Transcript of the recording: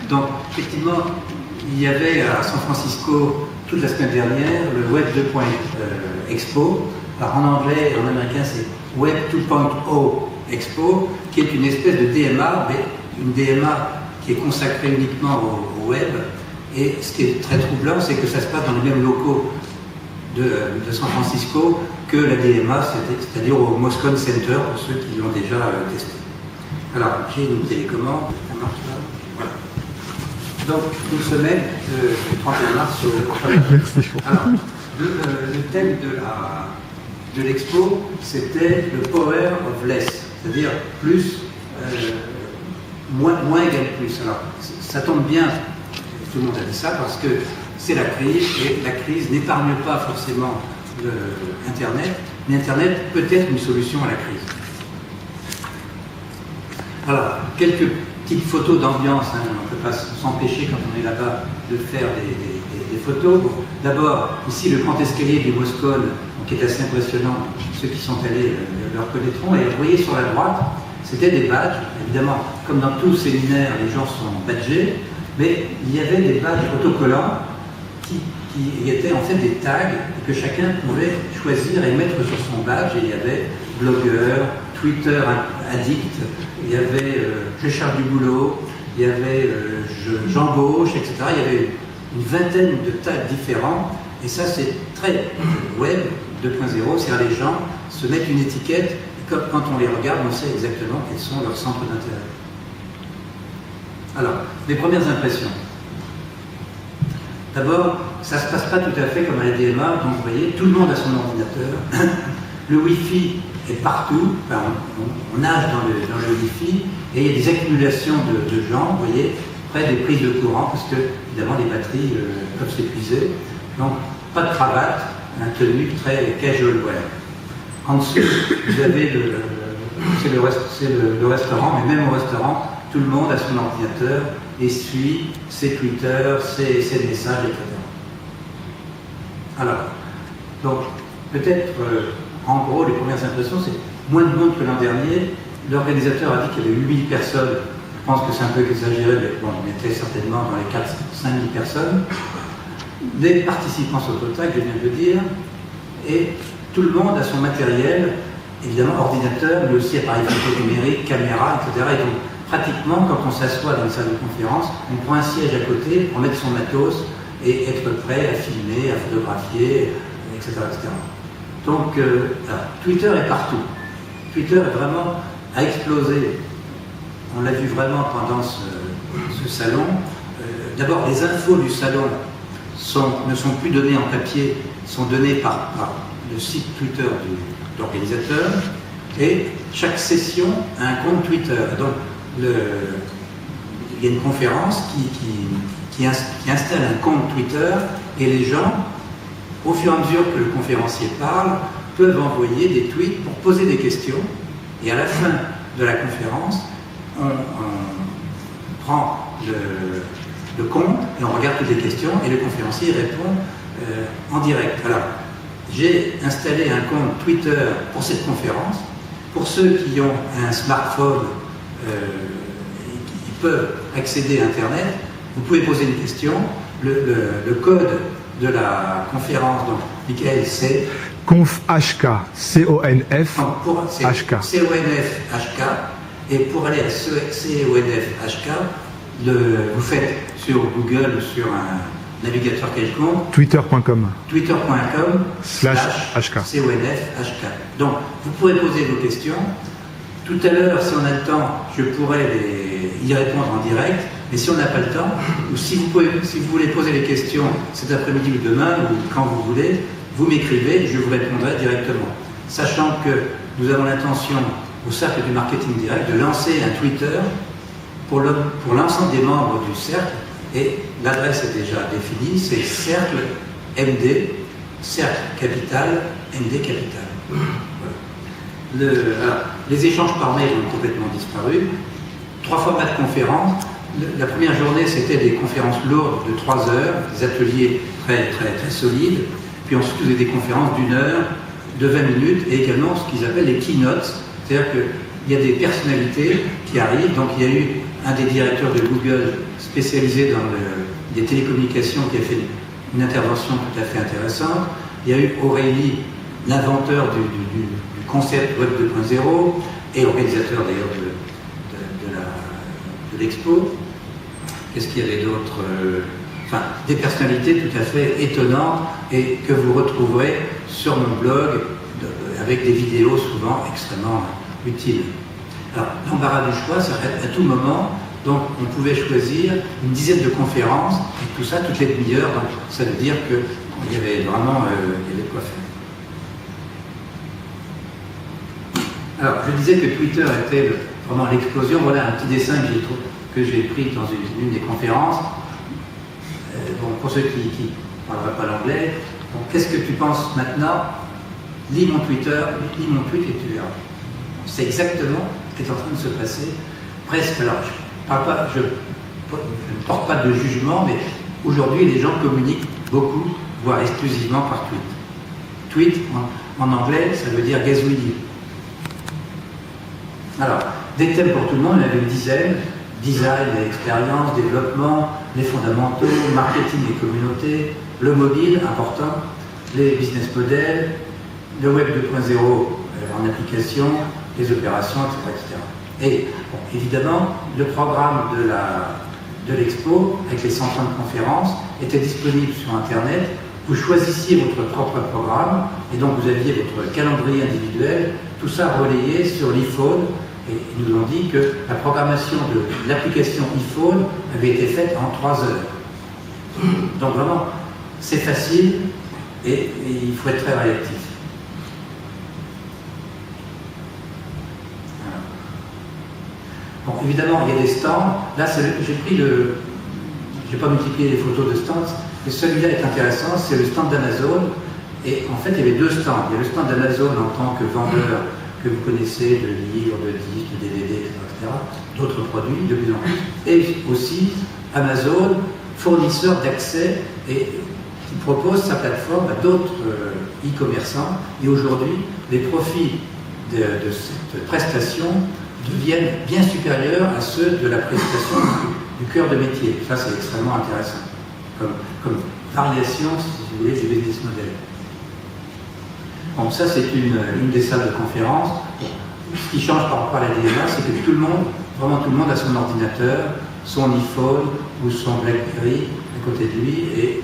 Donc, effectivement, il y avait à San Francisco, toute la semaine dernière, le Web 2.0 Expo. Alors, en anglais et en américain, c'est Web 2.0 Expo, qui est une espèce de DMA, mais une DMA qui est consacrée uniquement au web. Et ce qui est très troublant, c'est que ça se passe dans les mêmes locaux de San Francisco que la DMA, c'est-à-dire au Moscone Center, pour ceux qui l'ont déjà testé. Alors, j'ai une télécommande, ça marche là. Voilà. Donc, une semaine, le 31 mars au... Alors, le thème de l'expo, c'était le power of less, c'est-à-dire plus, moins égale plus. Alors, ça tombe bien, tout le monde a dit ça, parce que c'est la crise, et la crise n'épargne pas forcément Internet, mais Internet peut être une solution à la crise. Alors, quelques petites photos d'ambiance, hein, on ne peut pas s'empêcher quand on est là-bas de faire des photos. Bon, d'abord, ici, le grand escalier du Moscone, qui est assez impressionnant, ceux qui sont allés le reconnaîtront, et vous voyez sur la droite, c'était des badges, évidemment, comme dans tout séminaire, les gens sont badgés, mais il y avait des badges autocollants qui étaient en fait des tags que chacun pouvait choisir et mettre sur son badge. Et il y avait blogueur, Twitter addict, il y avait je cherche du boulot, il y avait j'embauche, etc. Il y avait une vingtaine de tags différents, et ça c'est très web 2.0, c'est-à-dire les gens se mettent une étiquette, et quand on les regarde, on sait exactement quels sont leurs centres d'intérêt. Alors, les premières impressions. D'abord, ça ne se passe pas tout à fait comme à la DMA, donc vous voyez, tout le monde a son ordinateur, le Wi-Fi est partout, enfin, on nage dans le Wi-Fi, et il y a des accumulations de gens, vous voyez, près des prises de courant, parce que, évidemment, les batteries peuvent s'épuiser. Donc, pas de cravate, un tenue très casual wear. En dessous, vous avez le restaurant, mais même au restaurant, tout le monde a son ordinateur et suit ses Twitter, ses messages, etc. Alors, donc, peut-être, en gros, les premières impressions, c'est moins de monde que l'an dernier. L'organisateur a dit qu'il y avait 8000 personnes. Je pense que c'est un peu exagéré, mais bon, on était certainement dans les 4-5 000 personnes. Des participants au total, je viens de le dire, et tout le monde a son matériel, évidemment ordinateur, mais aussi appareil photo numérique, caméra, etc. Et donc, pratiquement, quand on s'assoit dans une salle de conférence, on prend un siège à côté pour mettre son matos et être prêt à filmer, à photographier, etc. etc. Donc, Twitter est partout. Twitter a explosé. On l'a vu vraiment pendant ce salon. D'abord, les infos du salon ne sont plus données en papier, sont données par le site Twitter de l'organisateur, et chaque session a un compte Twitter. Donc, il y a une conférence qui installe un compte Twitter, et les gens, au fur et à mesure que le conférencier parle, peuvent envoyer des tweets pour poser des questions, et à la fin de la conférence, on prend le compte et on regarde toutes les questions, et le conférencier répond en direct. Alors, j'ai installé un compte Twitter pour cette conférence. Pour ceux qui ont un smartphone qui peuvent accéder à Internet, vous pouvez poser une question. Le code de la conférence, donc, Michael, c'est CONF-HK, C-O-N-F-HK. C-O-N-F-HK. Et pour aller à C-O-N-F-HK, vous faites sur Google ou sur un navigateur quelconque, twitter.com /HK. CONF-HK. Donc, vous pourrez poser vos questions. Tout à l'heure, si on a le temps, je pourrais y répondre en direct. Mais si on n'a pas le temps, ou si vous voulez poser les questions cet après-midi ou demain, ou quand vous voulez, vous m'écrivez, je vous répondrai directement. Sachant que nous avons l'intention, au Cercle du Marketing Direct, de lancer un Twitter pour l'ensemble des membres du Cercle, et l'adresse est déjà définie, c'est Cercle MD, Cercle Capital, MD Capital. Voilà. Alors, les échanges par mail ont complètement disparu. 3 formats de conférences. La première journée, c'était des conférences lourdes de 3 heures, des ateliers très, très, très solides. Puis ensuite, vous avez des conférences d'1 heure, de 20 minutes, et également ce qu'ils appellent les keynotes. C'est-à-dire que il y a des personnalités qui arrivent. Donc il y a eu un des directeurs de Google spécialisé dans les télécommunications qui a fait une intervention tout à fait intéressante. Il y a eu Aurélie, l'inventeur du concept Web 2.0 et organisateur d'ailleurs de l'expo. Qu'est-ce qu'il y avait d'autre? Enfin, des personnalités tout à fait étonnantes et que vous retrouverez sur mon blog avec des vidéos souvent extrêmement utiles. Alors, l'embarras du choix, c'est à tout moment, donc on pouvait choisir une dizaine de conférences et tout ça toutes les demi-heures, donc ça veut dire qu'il y avait vraiment il y avait quoi faire. Alors, je disais que Twitter était vraiment l'explosion. Voilà un petit dessin que j'ai pris dans une des conférences. Bon, pour ceux qui ne parleraient pas l'anglais, qu'est-ce que tu penses maintenant? Lis mon Twitter, lis mon tweet et tu verras. C'est exactement ce qui est en train de se passer. Presque, alors je ne porte pas de jugement, mais aujourd'hui les gens communiquent beaucoup, voire exclusivement par tweet. Tweet, en anglais, ça veut dire gazouiller. Alors, des thèmes pour tout le monde, il y en avait une dizaine. Design et expérience, développement, les fondamentaux, marketing et communauté, le mobile, important, les business models, le web 2.0 en application, les opérations, etc. Et bon, évidemment, le programme de l'expo, avec les 130 conférences, était disponible sur Internet. Vous choisissiez votre propre programme, et donc vous aviez votre calendrier individuel, tout ça relayé sur l'iPhone. Et ils nous ont dit que la programmation de l'application iPhone avait été faite en 3 heures. Donc vraiment, c'est facile et il faut être très réactif. Voilà. Bon, évidemment, il y a des stands. Là, j'ai pris je n'ai pas multiplié les photos de stands, mais celui-là est intéressant, c'est le stand d'Amazon. Et en fait, il y avait 2 stands. Il y a le stand d'Amazon en tant que vendeur que vous connaissez, de livres, de disques, de DVD, etc., d'autres produits de plus en plus, et aussi Amazon, fournisseur d'accès, et qui propose sa plateforme à d'autres e-commerçants. Et aujourd'hui, les profits de cette prestation deviennent bien supérieurs à ceux de la prestation du cœur de métier. Ça, c'est extrêmement intéressant, comme variation, si vous voulez, du business model. Bon, ça c'est une des salles de conférence. Ce qui change par rapport à la DMA, c'est que tout le monde, vraiment tout le monde a son ordinateur, son iPhone ou son BlackBerry à côté de lui et